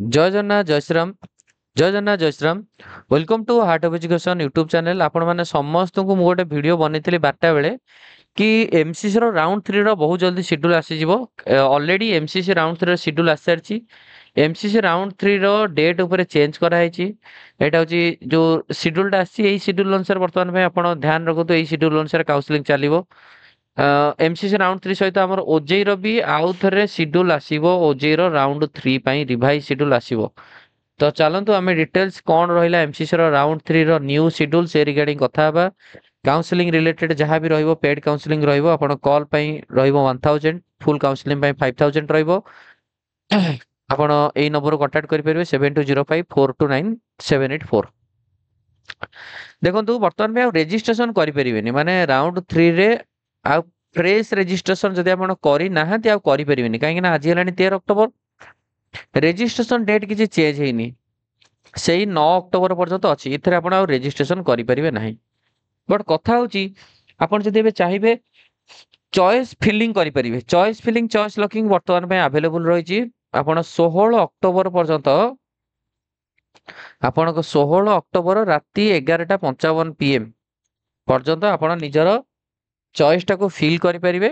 जय जगन्नाथ जय श्रीराम जय जगन्नाथ जय Shriram welcome to heart of education YouTube channel आपण मैंने समस्त को मु गोटे वीडियो बनई 12 बेले कि एमसीसी रो राउंड 3 रो बहुत जल्दी शेड्यूल आसीजिवो ऑलरेडी एमसीसी राउंड 3 रो शेड्यूल आसी सारछि एमसीसी राउंड 3 रो डेट ऊपर चेंज करा हैछि एटा होछि जो शेड्यूल आसी एई शेड्यूल अनुसार वर्तमान में आपण ध्यान रखतो एई शेड्यूल अनुसार काउंसलिंग चलिवो एमसीसी राउंड 3 सहित हमर ओजेई रो भी आउ थरे शेड्यूल आसीबो ओजेई रो राउंड 3 पई रिवाइज शेड्यूल आसीबो तो चलतु आम डिटेल्स कौन रहा एमसीसी राउंड 3 रो न्यू शेड्यूल से रिगार्डिंग कथा बा काउंसलिंग रिलेटेड जहाँ भी रहिबो पेड काउंसलिंग रहिबो आपण कॉल पई रहिबो 1000 फुल काउंसलिंग पई 5000 रहिबो आपण एई नंबर कांटेक्ट करि परिबे 7205429784 देखंतु वर्तमान में रजिस्ट्रेशन करि परिबेनी माने राउंड 3 रे आ फ्रेश रजिस्ट्रेशन जदि आपण करि नाहंती आ करि परिबेनी काहे ना आज हेलानी 13 अक्टोबर रजिस्ट्रेशन डेट किसी चेंज ହେଇନି ସେଇ 9 ଅକ୍ଟୋବର ପର୍ଯ୍ୟନ୍ତ ଅଛି ଏଥିରେ ଆପଣ ଆଉ ରେଜିଷ୍ଟ୍ରେସନ କରିପାରିବେ ନାହିଁ ବଟ୍ କଥା ହଉଛି ଆପଣ ଯଦି ଏବେ ଚାହିଁବେ ଚଏସ୍ ଫିଲିଂ କରିପାରିବେ ଚଏସ୍ ଫିଲିଂ ଚଏସ୍ ଲକିଂ ବର୍ତ୍ତମାନ ପାଇଁ ଆଭେଲେବୁଲ ରହିଛି ଆପଣ 16 ଅକ୍ଟୋବର ପର୍ଯ୍ୟନ୍ତ ଆପଣଙ୍କ 16 ଅକ୍ଟୋବର ରାତି 11:55 PM ପର୍ଯ୍ୟନ୍ତ ଆପଣ ନିଜର ଚଏସ୍ ଟାକୁ ଫିଲ୍ କରିପାରିବେ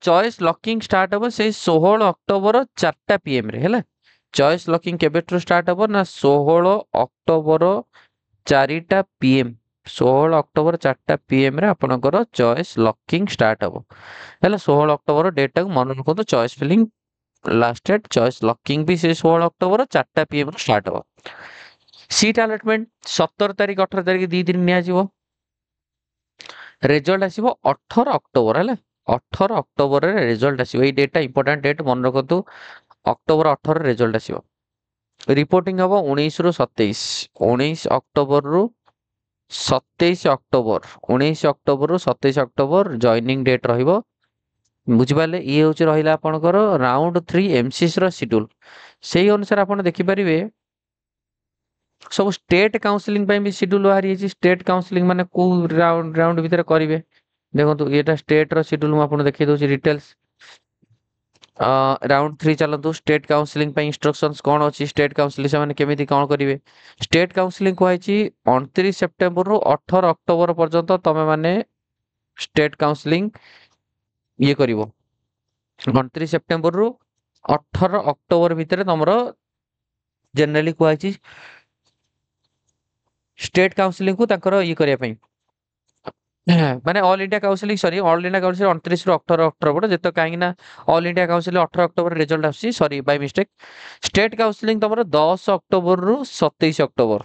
ଚଏସ୍ ଲକିଂ ଷ୍ଟାର୍ଟ ହେବ ସେଇ 16 ଅକ୍ଟୋବର 4ଟା PM ରେ ହେଲା चॉइस लॉकिंग केबेट्रो स्टार्ट हबो ना 16 अक्टोबर 4टा PM 16 अक्टोबर 4टा PM रे आपनकर चॉइस लॉकिंग स्टार्ट हबो हैला 16 अक्टोबर डेट टाक मन रखो तो choice filling last date choice locking भी से 16 अक्टोबर 4टा PM रे स्टार्ट हबो सीट अलॉटमेंट 17 तारिख 18 तारिख 2 दिन निया जीवो रिजल्ट आसीबो 18 अक्टोबर हैला 18 अक्टोबर रे रिजल्ट आसीबो एई डेट टा इंपोर्टेंट डेट मन रखतो अक्टोबर 18 रिजल्ट आसीबो रिपोर्टिंग हम 19 रु 27 19 अक्टोबर रु 27 अक्टोबर 19 अक्टोबर रु 27 अक्टोबर जॉइनिंग डेट रहिबो बुझिबाले ये होची रहिला आपनकर राउंड 3 एमसीसी रो शेड्यूल सेही अनुसार आपण देखि परिबे सब स्टेट काउंसलिंग पे भी शेड्यूल बाहरी है स्टेट काउंसलिंग माने को राउंड राउंड भीतर करिवे देखंतु एटा स्टेट रो शेड्यूल आपण देखि दोची डिटेल्स राउंड 3 चलतु स्टेट काउंसलिंग पे इंस्ट्रक्शंस कौन अच्छी स्टेट काउंसलिंग से माने केमिति कौन करिवे स्टेट काउंसलिंग कहैछि 29 सेप्टेम्बर रु 18 अक्टोबर पर्यंत तमे माने स्टेट काउंसलिंग ये करिवो 29 सेप्टेम्बर रु 18 अक्टोबर भितर तमरो जनरली कहैछि स्टेट काउंसलिंग को ताकर ये करिया पई माने all India counselling sorry all India counselling 29 रु 18 अक्टोबर जेतो काहे ना all India counselling 18 October result आसी sorry by mistake state counselling तमरो 10 अक्टोबर रु 27 अक्टोबर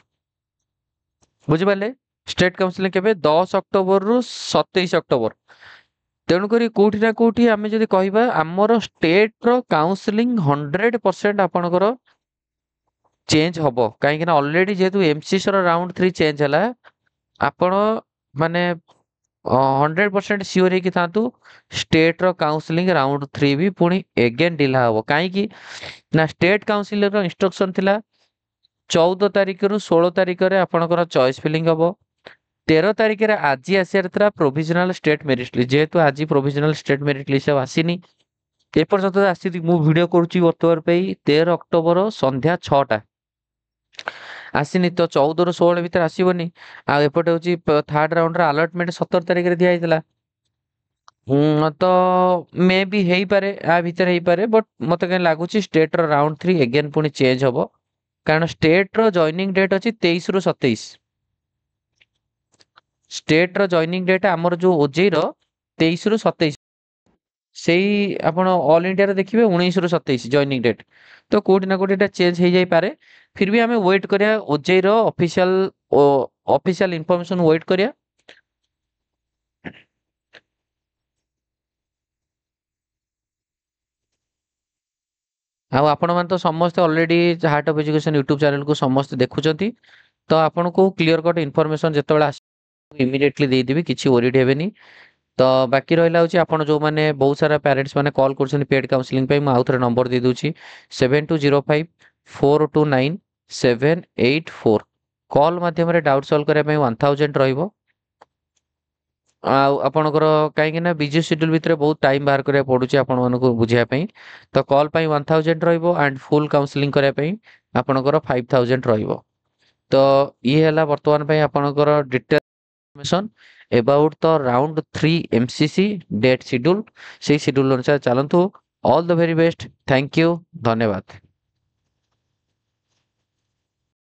बुझि पाले स्टेट काउंसलिंग केबे 10 अक्टोबर रु 27 अक्टोबर तेणु करी कोठी ना कोठी आमे जदी कहिबा हमर स्टेट रो काउंसलिंग 100% आपनकर चेंज हबो काहे ना ऑलरेडी जेतु एमसीसी रो राउंड 3 चेंज हला आपण माने 100% सियोर है कि थातु स्टेट रो काउंसलिंग राउंड 3 भी पुणी एगेन ढिला हबो काहे कि ना स्टेट काउंसिलर रो इंस्ट्रक्शन थिला 14 तारिख रु 16 तारिख रे आपनकर चॉइस फिलिंग हबो 13 तारिख रे आजी आसियार तरा प्रोविजनल स्टेट मेरिट लिस्ट जेतु आजी प्रोविजनल स्टेट मेरिट लिस्ट आसीनी ए पर्यंत आसी मु वीडियो करूची वर्तमान पे 13 अक्टोबर संध्या 6टा आसीनी तो 14 रु 16 भीतर आसीबनी आ एपटे होची थर्ड राउंड रा अलॉटमेंट 17 तारिख रे दिया आइतला तो मे बी हेई पारे आ भीतर हेई पारे बट मते के लागुची स्टेट रो राउंड 3 अगेन पुनी चेंज हबो कारण स्टेट रो जॉइनिंग डेट अछि 23 रु 27 स्टेट रो जॉइनिंग डेट हमर जो ओजेई रो 23 रु 27 सेही आपण ऑल इंडिया रे देखिबे 19 रु 27 जॉइनिंग डेट तो कोठी ना कोठी एटा चेंज हेई जाई पारे फिर भी हमें वेट करिया ओजेई रो ऑफिशियल इंफॉर्मेशन वेट करिया आ आपण मन तो समस्त already heart of education YouTube channel को समस्त देखुचंती तो आपण को क्लियर कट इन्फॉर्मेशन जेतेबेला आस इमीडिएटली दे देबी किछि ओरिड हेबेनी तो बाकी रहिला होची आपण जो माने बहुत सारा पेरेंट्स माने कॉल करछन पेड काउंसलिंग पे म आउथरे नंबर दे दूची 7205 429 784 कॉल माध्यम रे डाउट सॉल्व करे पे 1000 रहइबो ଆପଣଙ୍କର କାହିଁକି ନା ବିଜି ସିଡ୍ୟୁଲ ଭିତରେ ବହୁତ ଟାଇମ ବାହାର କରିବାକୁ ପଡୁଛି ଆପଣମାନଙ୍କୁ ବୁଝିବା ପାଇଁ। ତ କଲ୍ ପାଇଁ 1000 ରହିବ ଆଣ୍ଡ ଫୁଲ କାଉନସିଲିଂ କରିବା ପାଇଁ ଆପଣଙ୍କର 5000 ରହିବ। ତ ଇଏ ହେଲା ବର୍ତ୍ତମାନ ପାଇଁ ଆପଣଙ୍କର detail information about the round 3 MCC date schedule. ସେଇ ସିଡ୍ୟୁଲ ଅନୁସାରେ ଚାଲନ୍ତୁ। All the very best. Thank you. ଧନ୍ୟବାଦ।